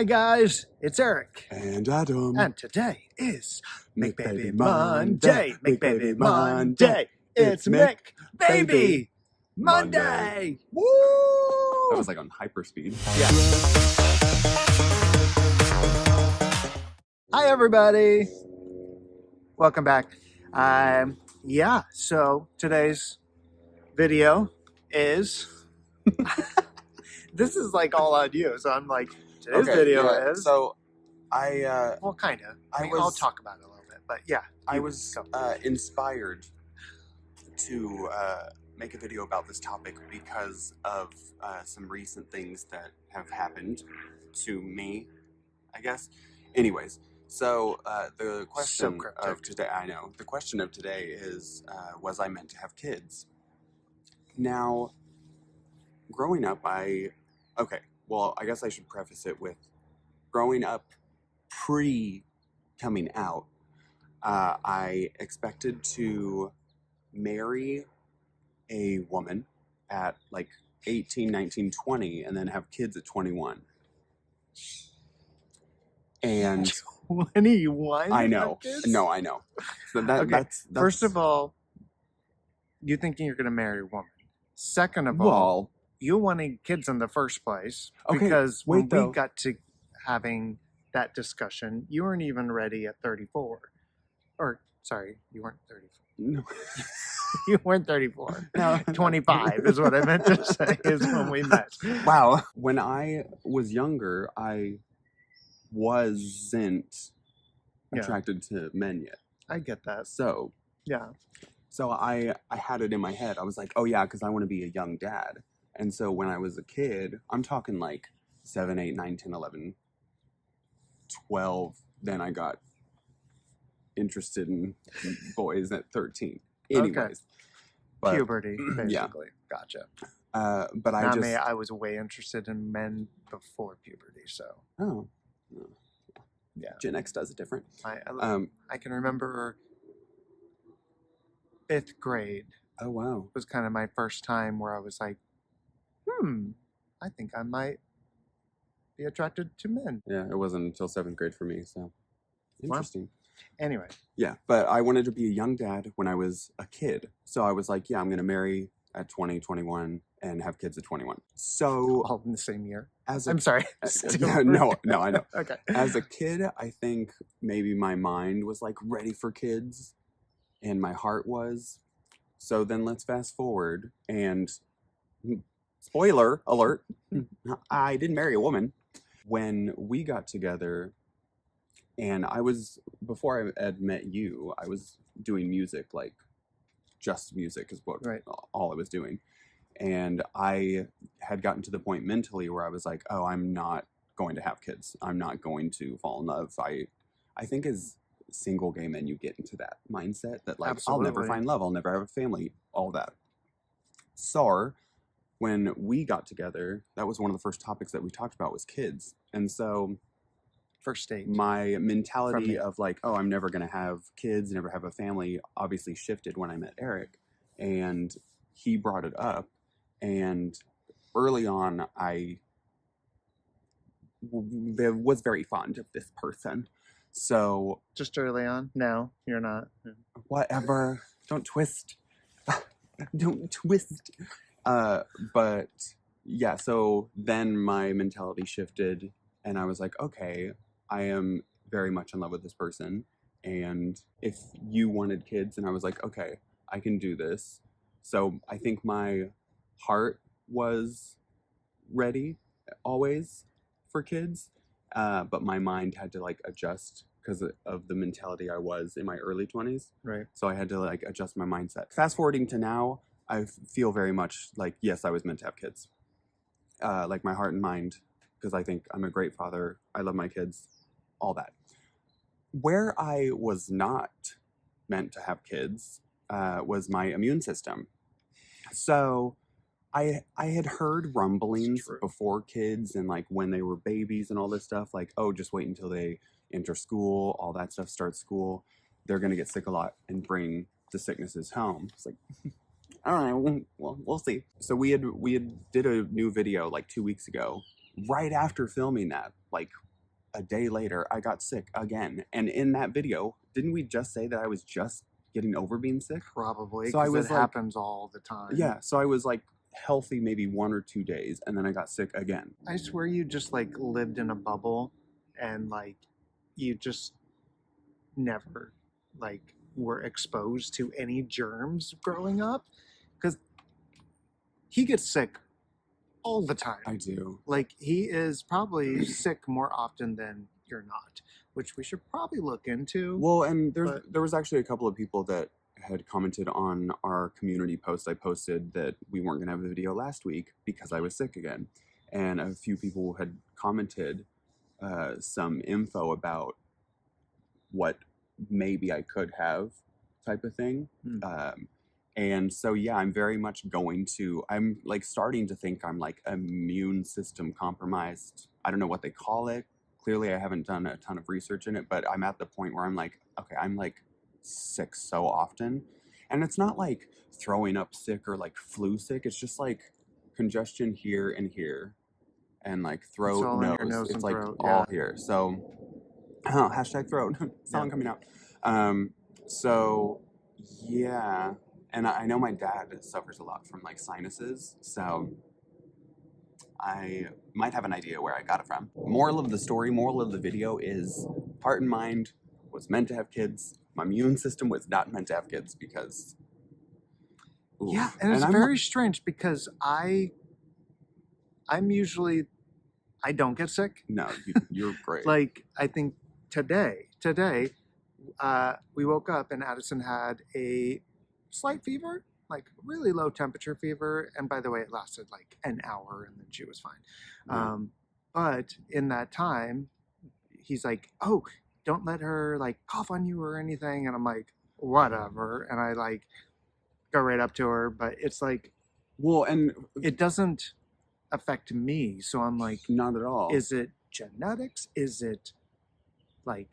Hi guys, it's Eric. And Adam. And today is McBaby McBaby Monday. McBaby Monday. It's McBaby Monday. Woo! That was like on hyperspeed. Yeah. Hi everybody. Welcome back. So today's video is this is like all on you. So I'm like, today's video is so I well, kind of. I'll talk about it a little bit, but yeah. I was inspired to make a video about this topic because of some recent things that have happened to me, I guess. Anyways, so the question of today, the question of today is, was I meant to have kids? Now, growing up, I guess I should preface it with growing up pre-coming out, I expected to marry a woman at like 18, 19, 20, and then have kids at 21. And 21? I know. No, I know. So that's first of all, you thinking you're going to marry a woman. Second of all, you wanted kids in the first place because when we got to having that discussion, you weren't even ready at 34. Or, sorry, you weren't 34. No. You weren't 34. No, 25 is what I meant to say, is when we met. Wow. When I was younger, I wasn't attracted to men yet. I get that. So, yeah. So I had it in my head. I was like, oh yeah, because I want to be a young dad. And so when I was a kid, I'm talking like 7, 8, 9, 10, 11, 12. Then I got interested in boys at 13. Anyways. But, puberty, basically. Yeah. Gotcha. But I was way interested in men before puberty, so. Oh. Yeah. Gen X does it different. I can remember 5th grade. Oh, wow. Was kind of my first time where I was like, I think I might be attracted to men. Yeah, it wasn't until 7th grade for me, so interesting. Wow. Anyway. Yeah, but I wanted to be a young dad when I was a kid. So I was like, yeah, I'm going to marry at 20, 21 and have kids at 21. So all in the same year. I'm sorry. No, I know. Okay. As a kid, I think maybe my mind was like ready for kids and my heart was. So then let's fast forward and spoiler alert, I didn't marry a woman. When we got together, and before I had met you, I was doing music, like just music is what all I was doing. And I had gotten to the point mentally where I was like, oh, I'm not going to have kids. I'm not going to fall in love. I think as single gay men, you get into that mindset that like, Absolutely. I'll never find love. I'll never have a family, all that. So when we got together, that was one of the first topics that we talked about was kids. And so first stage. My mentality of like, oh, I'm never going to have kids, never have a family, obviously shifted when I met Eric. And he brought it up. And early on, I was very fond of this person. So... Just early on? No, you're not. Whatever. Don't twist. Don't twist. But yeah, so then my mentality shifted and I was like, okay, I am very much in love with this person. And if you wanted kids, and I was like, okay, I can do this. So I think my heart was ready always for kids. But my mind had to like adjust because of the mentality I was in my early 20s. Right. So I had to like adjust my mindset. Fast forwarding to now, I feel very much like, yes, I was meant to have kids. Like my heart and mind, because I think I'm a great father. I love my kids, all that. Where I was not meant to have kids was my immune system. So I had heard rumblings before kids and like when they were babies and all this stuff, like, oh, just wait until they enter school, all that stuff, start school. They're going to get sick a lot and bring the sicknesses home. It's like, all right, well, we'll see. So we had did a new video like 2 weeks ago, right after filming that, like a day later, I got sick again. And in that video, didn't we just say that I was just getting over being sick? Probably, So I because was it like, happens all the time. yeah, so I was like healthy maybe 1 or 2 days, and then I got sick again. I swear you just like lived in a bubble and like you just never like were exposed to any germs growing up, because he gets sick all the time. I do. Like he is probably sick more often than you're not, which we should probably look into. Well, and there was actually a couple of people that had commented on our community post I posted that we weren't going to have the video last week because I was sick again. And a few people had commented some info about what maybe I could have type of thing. And so, yeah, I'm very much I'm like starting to think I'm like immune system compromised. I don't know what they call it. Clearly, I haven't done a ton of research in it, but I'm at the point where I'm like, okay, I'm like sick so often. And it's not like throwing up sick or like flu sick. It's just like congestion here and here and like throat, all in your nose It's and like throat, all yeah. here. So, hashtag throat. Song Yeah. coming out. So, yeah. And I know my dad suffers a lot from like sinuses. So I might have an idea where I got it from. Moral of the video is heart and mind was meant to have kids. My immune system was not meant to have kids because. Oof. Yeah, and it's very strange because I'm usually, I don't get sick. No, you're great. Like I think today, we woke up and Addison had a slight fever, like really low temperature fever, and by the way, it lasted like an hour, and then she was fine. Yeah. But in that time, he's like, "Oh, don't let her like cough on you or anything," and I'm like, "Whatever," and I like go right up to her, but it's like, well, and it doesn't affect me, so I'm like, not at all. is it genetics? Is it like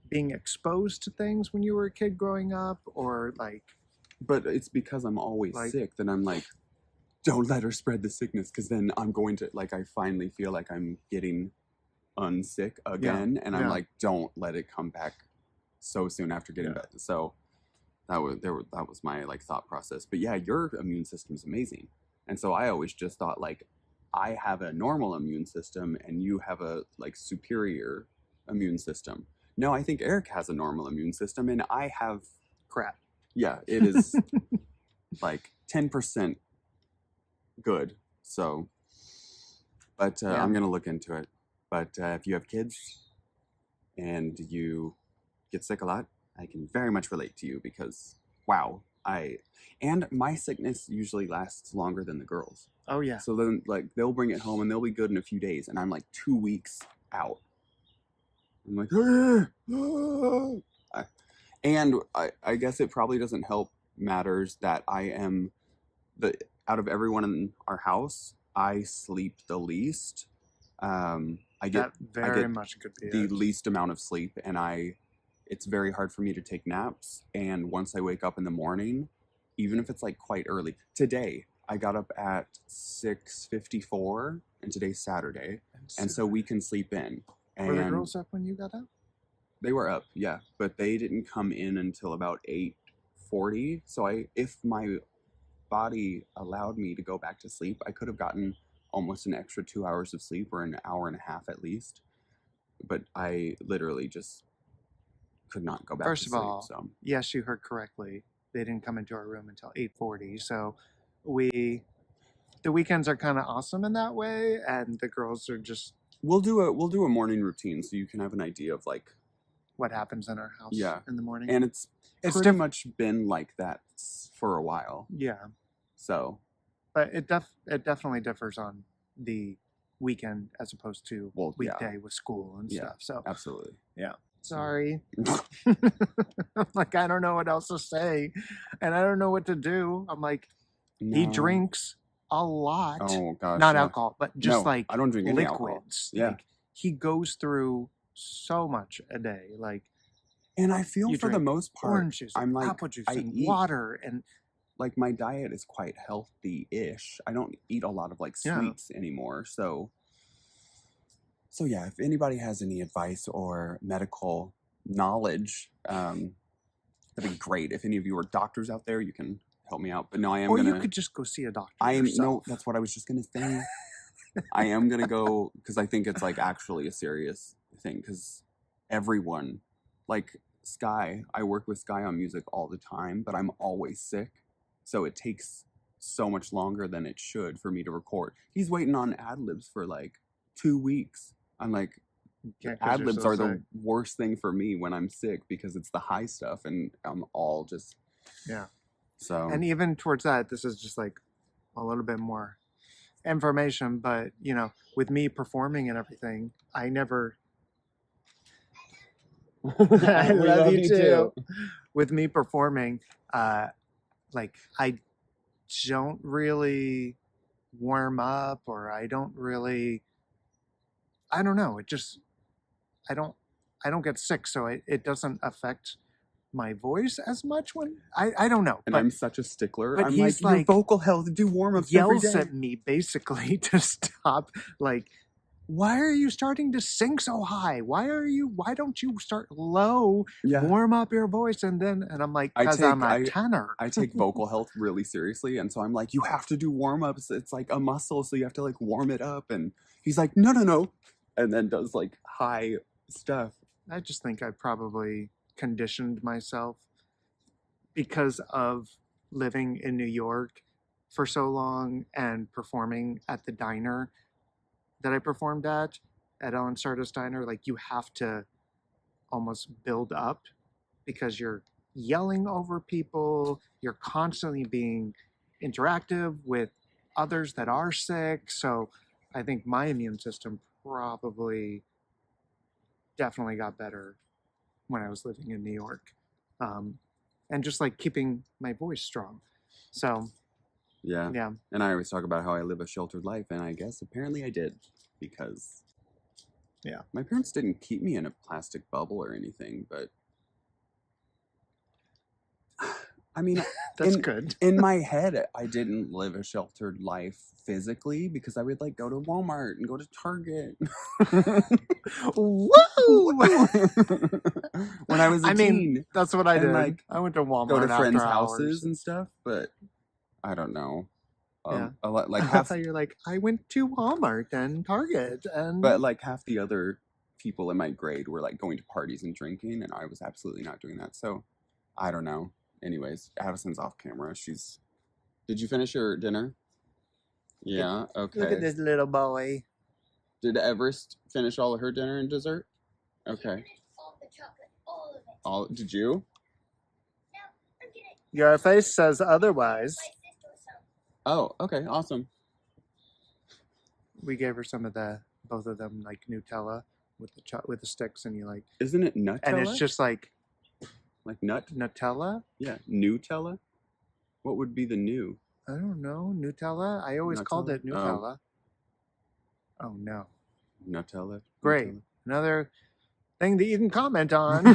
being exposed to things when you were a kid growing up, or like? But it's because I'm always sick that I'm like, don't let her spread the sickness, because then I'm going to like, I finally feel like I'm getting unsick again, and I'm like, don't let it come back so soon after getting better. So that was my like thought process. But yeah, your immune system's amazing, and so I always just thought like, I have a normal immune system and you have a like superior immune system. No, I think Eric has a normal immune system and I have crap. Yeah, it is like 10% good. So, but I'm going to look into it. But if you have kids and you get sick a lot, I can very much relate to you because, wow, and my sickness usually lasts longer than the girls. Oh, yeah. So then, like, they'll bring it home and they'll be good in a few days, and I'm like 2 weeks out. I'm like, and I guess it probably doesn't help matters that I am out of everyone in our house, I sleep the least. I get much could be the least amount of sleep, and it's very hard for me to take naps. And once I wake up in the morning, even if it's like quite early, today I got up at 6:54, and today's Saturday, and so we can sleep in. And were the girls up when you got up? They were up, yeah, but they didn't come in until about 8:40. So if my body allowed me to go back to sleep, I could have gotten almost an extra 2 hours of sleep, or an hour and a half at least. But I literally just could not go back to sleep. First of all, yes, you heard correctly. They didn't come into our room until 8:40. So the weekends are kind of awesome in that way, and the girls are just. We'll do a morning routine so you can have an idea of like what happens in our house in the morning. And it's pretty much been like that for a while. Yeah. So. But it definitely differs on the weekend as opposed to weekday with school and stuff. So absolutely. Yeah. Sorry. Like, I don't know what else to say, and I don't know what to do. I'm like, he drinks a lot. Oh gosh. Not alcohol, but just I don't drink any liquids. Alcohol. Yeah. Like, he goes through so much a day. Like, and I feel for the most part, orange juice, I'm like, apple juice, and water, and like my diet is quite healthy-ish. I don't eat a lot of like sweets anymore, so So yeah, if anybody has any advice or medical knowledge, that'd be great. If any of you are doctors out there, you can help me out. But no, Or you could just go see a doctor yourself. No, that's what I was just gonna say. I am gonna go because I think it's like actually a serious thing. Because everyone, like Sky, I work with Sky on music all the time, but I'm always sick, so it takes so much longer than it should for me to record. He's waiting on ad libs for like 2 weeks. I'm like, ad libs are the worst thing for me when I'm sick because it's the high stuff and I'm all just So and even towards that, this is just like a little bit more information, but with me performing and everything, I never. I love you too. With me performing, like I don't really warm up, or I don't really. I don't know. It just I don't get sick, so it doesn't affect my voice as much when I don't know. And I'm such a stickler. But I'm he's like, your vocal health, do warm-ups every day. Yells at me basically to stop. Like, why are you starting to sing so high? Why don't you start low? Warm up your voice and I'm like, because I'm a tenor. I take vocal health really seriously, and so I'm like, you have to do warm-ups. It's like a muscle, so you have to like warm it up. And he's like, no, and then does like high stuff. I just think I probably conditioned myself because of living in New York for so long and performing at the diner that I performed at Ellen Sardis Diner. Like, you have to almost build up because you're yelling over people, you're constantly being interactive with others that are sick. So I think my immune system probably definitely got better when I was living in New York, and just like keeping my voice strong. So yeah. And I always talk about how I live a sheltered life, and I guess apparently I did, because my parents didn't keep me in a plastic bubble or anything, but I mean, that's good. In my head, I didn't live a sheltered life physically because I would like go to Walmart and go to Target. Woo! When I was a teen, that's what I did. Like, I went to Walmart, go to friends' houses houses and stuff, but I don't know. A lot, like half. You're like, I went to Walmart and Target, but like half the other people in my grade were like going to parties and drinking, and I was absolutely not doing that. So I don't know. Anyways, Addison's off camera. Did you finish your dinner? Yeah, okay. Look at this little boy. Did Everest finish all of her dinner and dessert? Okay. All the chocolate, all of it. Did you? No, I'm kidding. Your face says otherwise. Oh, okay, awesome. We gave her some of both of them, like Nutella with the sticks, and you like. Isn't it Nutella? And it's just like Nutella? Yeah, Nutella? What would be the new? I don't know. Nutella? I always called it Nutella. Oh no. Nutella. Great. Nutella. Another thing that you can comment on.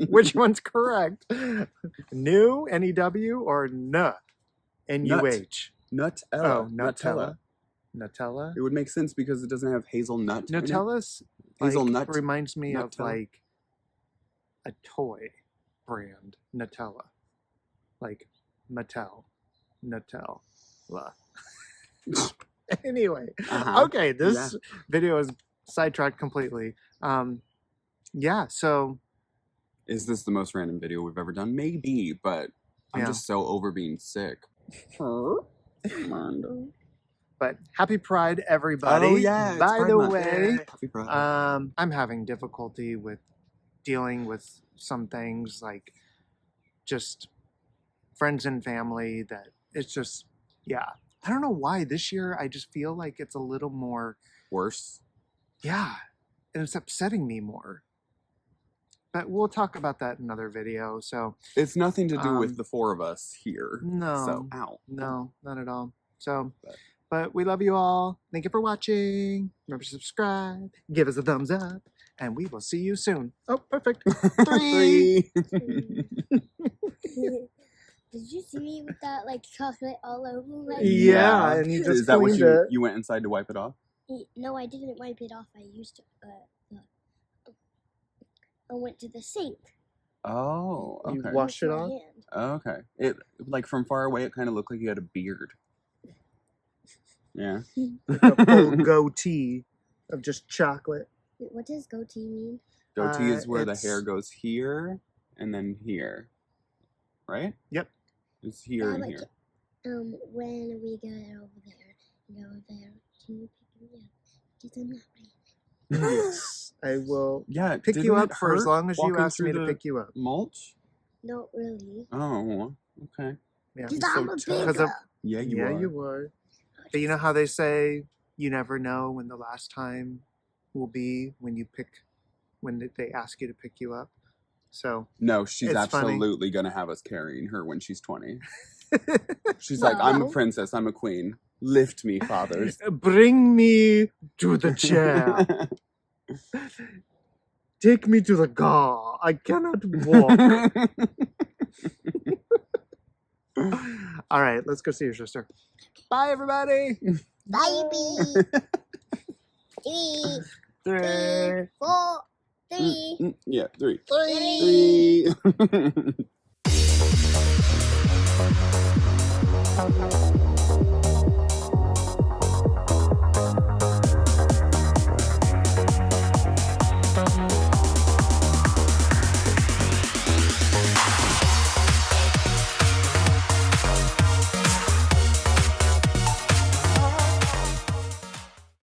Which one's correct? New, N-E-W, or N, N-U-H? Nutella. Oh, Nutella. Nutella? It would make sense because it doesn't have hazelnut. Nutella's hazelnut reminds me of like a toy brand, Nutella. Like Mattel. Nutella. Anyway, okay, this video is sidetracked completely. So is this the most random video we've ever done? Maybe, but I'm just so over being sick. But happy Pride, everybody. Oh yeah, by the way, happy Pride. I'm having difficulty with dealing with some things, like just friends and family, that it's just I don't know why this year I just feel like it's a little more worse. Yeah, and it's upsetting me more. But we'll talk about that in another video. So it's nothing to do with the four of us here. No. So, no, not at all. So, but we love you all. Thank you for watching. Remember to subscribe, give us a thumbs up, and we will see you soon. Oh, perfect. 3. Did you see me with that like chocolate all over my Yeah, and you just is that what cleaned it. you went inside to wipe it off? No, I didn't wipe it off. I used to. I went to the sink. Oh, You okay. wash it my off? hand. Okay. It like from far away, it kind of looked like you had a beard. Yeah. Like a full goatee of just chocolate. Wait, what does goatee mean? Goatee is where the it's- hair goes here and then here, right? Yep. It's here and but here. when we get over there, can you pick me up? Because I'm not ready. Yes, I will Yeah. pick you didn't up it for as hurt long as you walking ask me through to the pick you up. mulch? Not really. Oh, okay. Yeah, Because so I'm a tough. big 'Cause of- Yeah, you yeah, are. you were. But you know how they say you never know when the last time will be when they ask you to pick you up. So No, she's It's funny. absolutely gonna have us carrying her when she's 20. She's like, I'm a No. princess, I'm a queen. Lift me, fathers. bring me to the chair. Take me to the car. I cannot walk. All right, let's go see your sister. Bye, everybody. Baby. 3, 3, 4, 3. Yeah, 3. 3. 3.